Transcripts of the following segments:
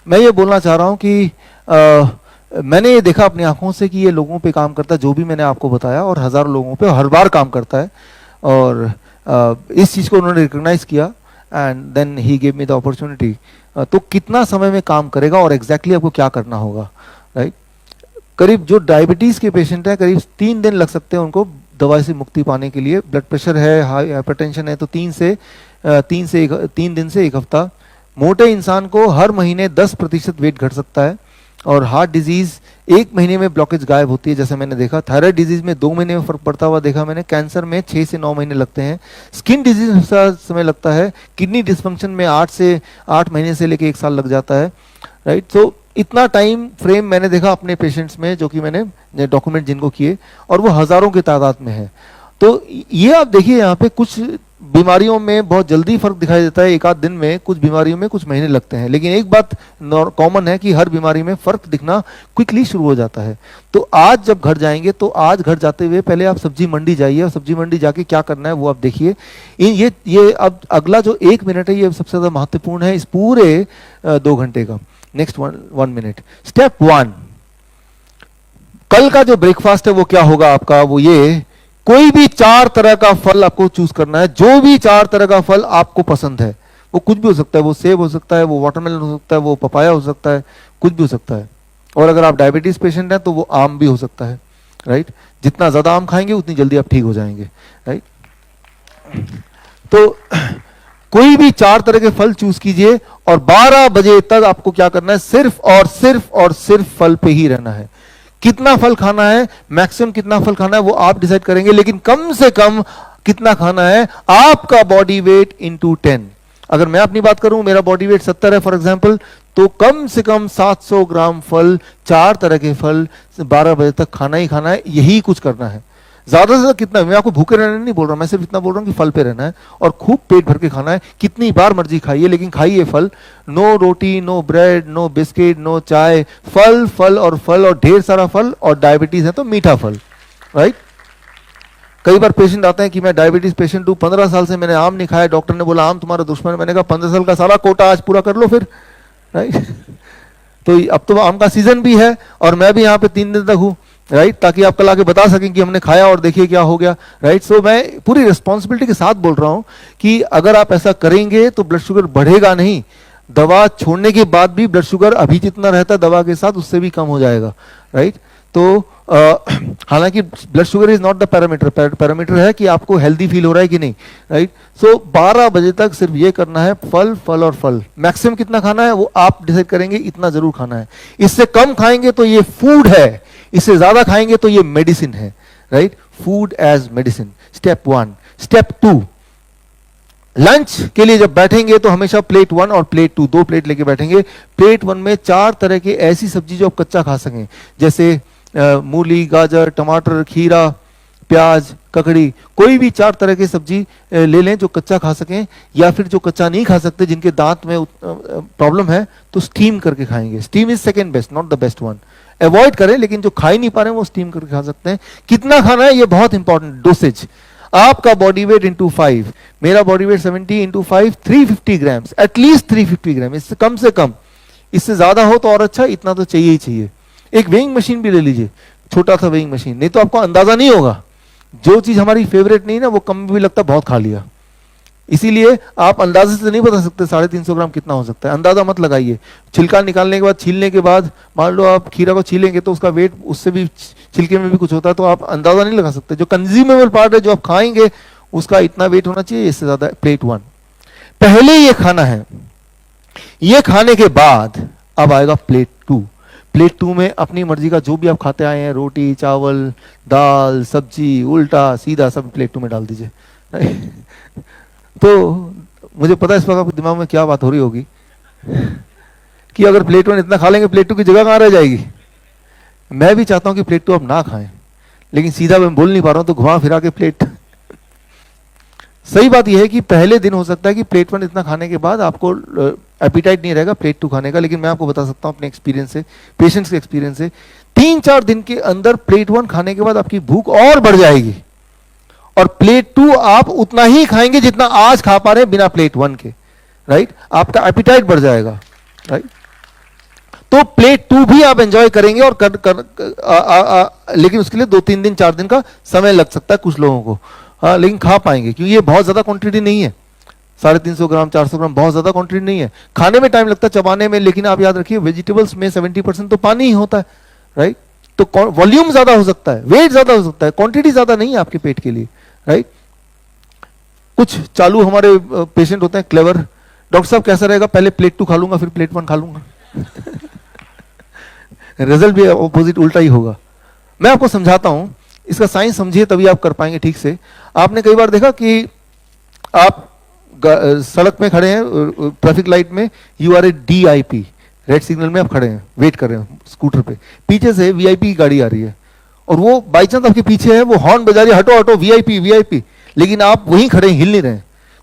मैं ये बोलना चाह रहा हूँ कि मैंने ये देखा अपनी आंखों से कि ये लोगों पे काम करता है, जो भी मैंने आपको बताया, और हज़ारों लोगों पे हर बार काम करता है। और इस चीज़ को उन्होंने रिकॉग्नाइज किया and then he give me the opportunity. तो कितना समय में काम करेगा और एग्जैक्टली आपको क्या करना होगा, राइट। करीब जो डायबिटीज़ के पेशेंट हैं, करीब 3 दिन लग सकते हैं उनको दवाई से मुक्ति पाने के लिए। ब्लड प्रेशर है, हाइपरटेंशन है, तो 3 दिन से 1 हफ्ता। मोटे इंसान को हर महीने 10% वेट घट सकता है। और हार्ट डिजीज़ 1 महीने में ब्लॉकेज गायब होती है, जैसे मैंने देखा। थायराइड डिजीज़ में 2 महीने में फर्क पड़ता हुआ देखा मैंने। कैंसर में 6 से 9 महीने लगते हैं। स्किन डिजीज में समय लगता है। किडनी डिस्फंक्शन में 8 महीने से लेकर 1 साल लग जाता है, राइट। तो इतना टाइम फ्रेम मैंने देखा अपने पेशेंट्स में, जो कि मैंने डॉक्यूमेंट जिनको किए, और वो हज़ारों की तादाद में है। तो ये आप देखिए, यहाँ पे कुछ बीमारियों में बहुत जल्दी फर्क दिखाई देता है, 1 आध दिन में। कुछ बीमारियों में कुछ महीने लगते हैं। लेकिन एक बात कॉमन है कि हर बीमारी में फर्क दिखना क्विकली शुरू हो जाता है। तो आज जब घर जाएंगे, तो आज घर जाते हुए पहले आप सब्जी मंडी जाइए, और सब्जी मंडी जाके क्या करना है वो आप देखिए। ये अब अगला जो 1 मिनट है, ये सबसे ज़्यादा महत्वपूर्ण है इस पूरे 2 घंटे का। Next 1 minute. स्टेप 1, कल का जो ब्रेकफास्ट है वो क्या होगा आपका, वो ये, कोई भी 4 तरह का फल आपको चूज करना है। जो भी 4 तरह का फल आपको पसंद है, वो कुछ भी हो सकता है, वो सेब हो सकता है, वो वाटरमेलन हो सकता है, वो पपाया हो सकता है, कुछ भी हो सकता है। और अगर आप डायबिटीज पेशेंट हैं तो वो आम भी हो सकता है, राइट। जितना ज्यादा आम खाएंगे उतनी जल्दी आप ठीक हो जाएंगे, राइट। तो कोई भी 4 तरह के फल चूज कीजिए, और 12 बजे तक आपको क्या करना है, सिर्फ और सिर्फ फल पे ही रहना है। कितना फल खाना है, मैक्सिमम कितना फल खाना है, वो आप डिसाइड करेंगे, लेकिन कम से कम कितना खाना है, आपका बॉडी वेट इंटू 10। अगर मैं अपनी बात करूं, मेरा बॉडी वेट 70 है फॉर एग्जांपल, तो कम से कम 700 ग्राम फल, 4 तरह के फल 12 बजे तक खाना ही खाना है। यही कुछ करना है। ज्यादा से ज्यादा कितना, मैं आपको भूखे रहने नहीं बोल रहा, मैं सिर्फ इतना बोल रहा हूं कि फल पे रहना है और खूब पेट भर के खाना है। कितनी बार मर्जी खाइए, लेकिन खाइए फल। No roti, no bread, no biscuit, no chai, फल फल और फल, और ढेर सारा फल। और डायबिटीज है तो मीठा फल, राइट। कई बार पेशेंट आते हैं कि मैं डायबिटीज पेशेंट हूँ, 15 साल से मैंने आम नहीं खाया, डॉक्टर ने बोला आम तुम्हारा दुश्मन है। मैंने कहा 15 साल का सारा कोटा आज पूरा कर लो फिर, राइट। तो अब तो आम का सीजन भी है, और मैं भी यहाँ पे 3 दिन तक हूँ, राइट, ताकि आप कल आके बता सकें कि हमने खाया और देखिए क्या हो गया, राइट। सो मैं पूरी रिस्पॉन्सिबिलिटी के साथ बोल रहा हूं कि अगर आप ऐसा करेंगे तो ब्लड शुगर बढ़ेगा नहीं। दवा छोड़ने के बाद भी ब्लड शुगर अभी जितना रहता है दवा के साथ, उससे भी कम हो जाएगा, राइट। तो हालांकि blood sugar is not the parameter, parameter है कि आपको हेल्दी फील हो रहा है कि नहीं, राइट। सो 12 बजे तक सिर्फ ये करना है, फल फल और फल। मैक्सिमम कितना खाना है वो आप डिसाइड करेंगे, इतना जरूर खाना है। इससे कम खाएंगे तो ये फूड है, इससे ज्यादा खाएंगे तो ये मेडिसिन है, right. Food as medicine, step 1। Step 2, lunch के लिए जब बैठेंगे तो हमेशा प्लेट 1 और प्लेट 2, 2 प्लेट लेके बैठेंगे। प्लेट 1 में 4 तरह की ऐसी सब्जी जो आप कच्चा खा सकें, जैसे मूली, गाजर, टमाटर, खीरा, प्याज, ककड़ी। कोई भी 4 तरह की सब्जी ले लें जो कच्चा खा सकें, या फिर जो कच्चा नहीं खा सकते, जिनके दांत में प्रॉब्लम है, तो स्टीम करके खाएंगे। Steam is second best, not the best one. Avoid करें, लेकिन जो खा ही नहीं पा रहे हैं वो स्टीम करके खा सकते हैं। कितना खाना है ये बहुत इंपॉर्टेंट। डोसेज, आपका बॉडी वेट इंटू 5, मेरा बॉडी वेट 70 इंटू 5 350 ग्राम, एटलीस्ट 350 ग्राम, इससे कम से कम। इससे ज्यादा हो तो और अच्छा, इतना तो चाहिए ही चाहिए। एक वेइंग मशीन भी ले लीजिए, छोटा सा वेइंग मशीन, नहीं तो आपको अंदाजा नहीं होगा। जो चीज हमारी फेवरेट नहीं ना, वो कम भी लगता बहुत खा लिया। इसीलिए आप अंदाजे से नहीं बता सकते 350 ग्राम कितना हो सकता है, अंदाजा मत लगाइए। छिलका निकालने के बाद, छीलने के बाद, मान लो आप खीरा को छीलेंगे तो उसका वेट उससे भी, छिलके में भी कुछ होता है, तो आप अंदाजा नहीं लगा सकते। जो कंज्यूमेबल पार्ट है, जो आप खाएंगे, उसका इतना वेट होना चाहिए, इससे ज्यादा। प्लेट 1 पहले ये खाना है। ये खाने के बाद अब आएगा प्लेट 2। प्लेट 2 में अपनी मर्जी का जो भी आप खाते आए हैं, रोटी, चावल, दाल, सब्जी, उल्टा सीधा सब प्लेट 2 में डाल दीजिए। तो मुझे पता है इस वक्त आपके दिमाग में क्या बात हो रही होगी कि अगर प्लेट 1 इतना खा लेंगे, प्लेट 2 की जगह कहां रह जाएगी। मैं भी चाहता हूं कि प्लेट 2 आप ना खाएं, लेकिन सीधा मैं बोल नहीं पा रहा हूं, तो घुमा फिरा के प्लेट। सही बात यह है कि पहले दिन हो सकता है कि प्लेट 1 इतना खाने के बाद आपको एपिटाइट नहीं रहेगा प्लेट 2 खाने का, लेकिन मैं आपको बता सकता हूं अपने एक्सपीरियंस से, पेशेंट्स के एक्सपीरियंस से, 3-4 दिन के अंदर प्लेट 1 खाने के बाद आपकी भूख और बढ़ जाएगी, और प्लेट 2 आप उतना ही खाएंगे जितना आज खा पा रहे हैं बिना प्लेट 1 के, राइट। आपका एपिटाइट बढ़ जाएगा, राइट। तो प्लेट 2 भी आप एंजॉय करेंगे और लेकिन उसके लिए 2-3 दिन 4 दिन का समय लग सकता है कुछ लोगों को, हाँ, लेकिन खा पाएंगे क्योंकि ये बहुत ज्यादा क्वांटिटी नहीं है। 350 ग्राम 400 ग्राम बहुत ज्यादा क्वांटिटी नहीं है, खाने में टाइम लगता है चबाने में, लेकिन आप याद रखिए वेजिटेबल्स में 70% तो पानी ही होता है, राइट। तो वॉल्यूम ज्यादा हो सकता है, वेट ज्यादा हो सकता है, क्वांटिटी ज्यादा नहीं है आपके पेट के लिए, राइट। कुछ चालू हमारे पेशेंट होते हैं क्लेवर, डॉक्टर साहब कैसा रहेगा, पहले प्लेट 2 खा लूंगा फिर प्लेट 1 खा लूंगा। रिजल्ट भी ऑपोजिट उल्टा ही होगा। मैं आपको समझाता हूं, इसका साइंस समझिए तभी आप कर पाएंगे ठीक से। आपने कई बार देखा कि आप सड़क में खड़े हैं ट्रैफिक लाइट में, you are a DIP, red signal में आप खड़े हैं, वेट कर रहे हैं स्कूटर पे, पीछे से VIP की गाड़ी आ रही है और वो बाई चांस आपके पीछे है, वो हॉर्न बजा रही है, हटो हटो VIP VIP, लेकिन आप वहीं खड़े हिल नहीं रहे।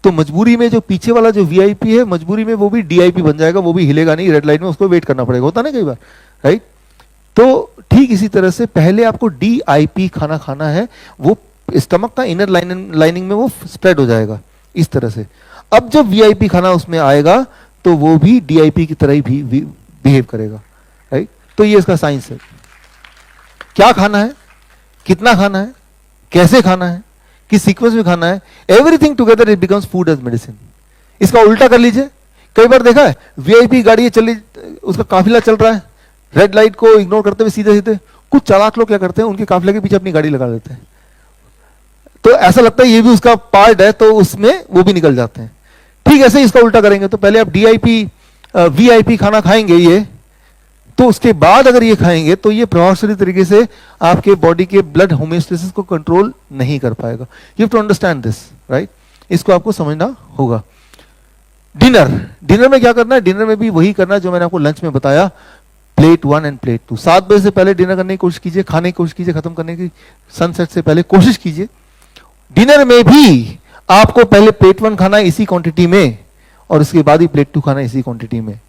तो मजबूरी में जो पीछे वाला जो VIP है, मजबूरी में वो भी DIP बन जाएगा, वो भी हिलेगा नहीं, रेड लाइट में उसको वेट करना पड़ेगा, होता ना कई बार, राइट। तो ठीक इसी तरह से पहले आपको DIP खाना खाना है, वो स्टमक का इनर लाइनिंग में वो स्प्रेड हो जाएगा इस तरह से। अब जब VIP खाना उसमें आएगा तो वो भी DIP की तरह ही भी बिहेव करेगा, राइट। तो ये इसका साइंस है, क्या खाना है, कितना खाना है, कैसे खाना है, किस सीक्वेंस में खाना है, everything together it becomes food as medicine. इसका उल्टा कर लीजिए, कई बार देखा है VIP गाड़ी चली, उसका काफिला चल रहा है, रेड लाइट को इग्नोर करते हुए सीधे सीधे, कुछ चालाक लोग क्या करते हैं उनके काफिले के पीछे अपनी गाड़ी लगा देते हैं, तो ऐसा लगता है ये भी उसका पार्ट है, तो उसमें वो भी निकल जाते हैं। ठीक ऐसे ही इसका उल्टा करेंगे, तो पहले आप DIP VIP खाना खाएंगे ये, तो उसके बाद अगर ये खाएंगे तो ये प्रभावशाली तरीके से आपके बॉडी के ब्लड होम्योस्टेसिस को कंट्रोल नहीं कर पाएगा। You have to understand this, right. इसको आपको समझना होगा। डिनर में क्या करना है, डिनर में भी वही करना है जो मैंने आपको लंच में बताया, प्लेट 1 एंड प्लेट 2। 7 बजे से पहले डिनर करने की कोशिश कीजिए, खाने की कोशिश कीजिए, खत्म करने की सनसेट से पहले कोशिश कीजिए। डिनर में भी आपको पहले प्लेट 1 खाना है इसी क्वांटिटी में, और उसके बाद ही प्लेट 2 खाना है इसी क्वांटिटी में।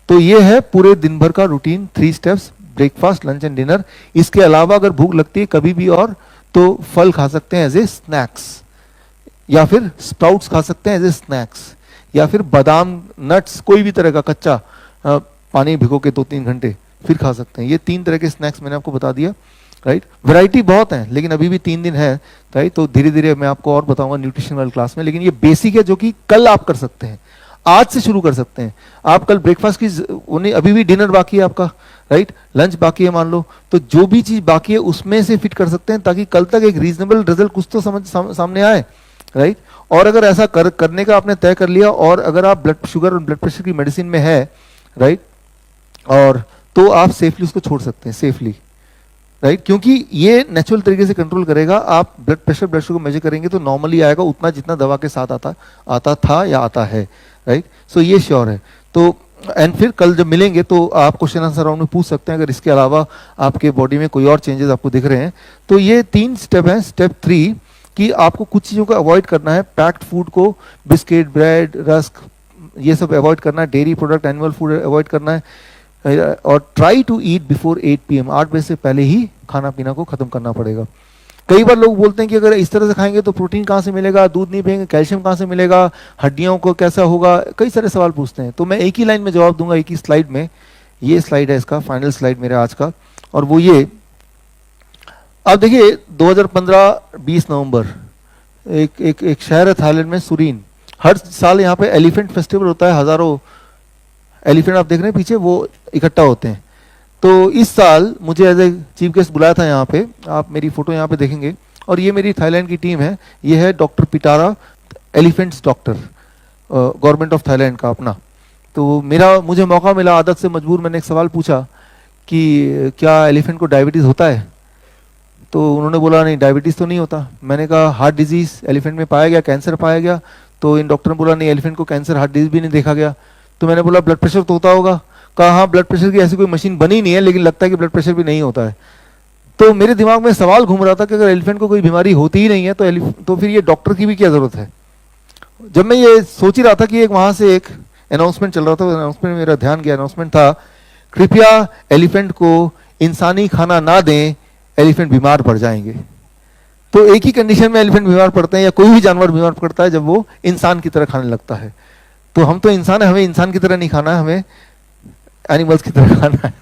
तो ये है पूरे दिन भर का routine, 3 steps, breakfast, lunch and dinner. इसके अलावा अगर भूख लगती है कभी भी और, तो फल खा सकते हैं एज ए स्नैक्स, या फिर स्प्राउट्स खा सकते हैं एज ए स्नैक्स, या फिर बादाम, नट्स, कोई भी तरह का कच्चा पानी भिगो के 2-3 घंटे फिर खा सकते हैं। ये 3 तरह के स्नैक्स मैंने आपको बता दिया, राइट। वैरायटी बहुत है, लेकिन अभी भी 3 दिन है, राइट। तो धीरे धीरे मैं आपको और बताऊंगा न्यूट्रिशन वाली क्लास में, लेकिन ये बेसिक है जो कि कल आप कर सकते हैं, आज से शुरू कर सकते हैं। आप कल ब्रेकफास्ट की, अभी भी डिनर बाकी है आपका, राइट, लंच बाकी है मान लो, तो जो भी चीज बाकी है उसमें से फिट कर सकते हैं, ताकि कल तक एक रीजनेबल रिजल्ट कुछ तो सामने आए, राइट। और अगर ऐसा करने का आपने तय कर लिया, और अगर आप ब्लड शुगर और ब्लड प्रेशर की मेडिसिन में है, राइट, और तो आप सेफली उसको छोड़ सकते हैं, सेफली, राइट, क्योंकि ये नेचुरल तरीके से कंट्रोल करेगा। आप blood pressure, blood sugar measure करेंगे तो नॉर्मली आएगा उतना जितना दवा के साथ आता था या आता है, राइट। सो ये श्योर है। तो एंड फिर कल जब मिलेंगे तो आप क्वेश्चन आंसर राउंड में पूछ सकते हैं, अगर इसके अलावा आपके बॉडी में कोई और चेंजेस आपको दिख रहे हैं। तो ये 3 स्टेप हैं। स्टेप 3 कि आपको कुछ चीज़ों को अवॉइड करना है, पैक्ड फूड को, बिस्किट, ब्रेड, रस्क, ये सब अवॉइड करना है, dairy product, animal food avoid करना है, और try to eat before 8 PM, 8 बजे से पहले ही खाना पीना को खत्म करना पड़ेगा। कई बार लोग बोलते हैं कि अगर इस तरह से खाएंगे तो प्रोटीन कहाँ से मिलेगा, दूध नहीं पिएंगे कैल्शियम कहाँ से मिलेगा, हड्डियों को कैसा होगा, कई सारे सवाल पूछते हैं। तो मैं एक ही लाइन में जवाब दूंगा, एक ही स्लाइड में। ये स्लाइड है इसका फाइनल स्लाइड मेरा आज का, और वो ये, आप देखिए 2015-20 नवंबर एक शहर है थाईलैंड में, सुरीन। हर साल यहाँ पे एलिफेंट फेस्टिवल होता है, हजारों एलिफेंट आप देख रहे हैं पीछे, वो इकट्ठा होते हैं। तो इस साल मुझे एज ए चीफ गेस्ट बुलाया था यहाँ पे, आप मेरी फोटो यहाँ पे देखेंगे, और ये मेरी थाईलैंड की टीम है। ये है doctor Pitara, elephants doctor, government of Thailand का अपना। तो मुझे मौका मिला, आदत से मजबूर, मैंने एक सवाल पूछा कि क्या एलिफेंट को डायबिटीज़ होता है? तो उन्होंने बोला नहीं, डायबिटीज़ तो नहीं होता। मैंने कहा हार्ट डिजीज़ एलिफेंट में पाया गया, कैंसर पाया गया? तो इन डॉक्टर ने बोला नहीं, एलिफेंट को कैंसर, हार्ट डिजीज़ भी नहीं देखा गया। तो मैंने बोला ब्लड प्रेशर तो होता होगा? कहा हाँ, ब्लड प्रेशर की ऐसी कोई मशीन बनी नहीं है, लेकिन लगता है कि ब्लड प्रेशर भी नहीं होता है। तो मेरे दिमाग में सवाल घूम रहा था कि अगर एलिफेंट को कोई बीमारी होती ही नहीं है तो फिर ये डॉक्टर की भी क्या जरूरत है। जब मैं ये सोच ही रहा था कि एक वहां से एक अनाउंसमेंट चल रहा था, अनाउंसमेंट में मेरा ध्यान गया। अनाउंसमेंट था, कृपया एलिफेंट को इंसानी खाना ना दें, एलिफेंट बीमार पड़ जाएंगे। तो एक ही कंडीशन में एलिफेंट बीमार पड़ते हैं, या कोई भी जानवर बीमार पड़ता है, जब वो इंसान की तरह खाने लगता है। तो हम तो इंसान है, हमें इंसान की तरह नहीं खाना है, हमें एनिमल्स की तरह खाना है।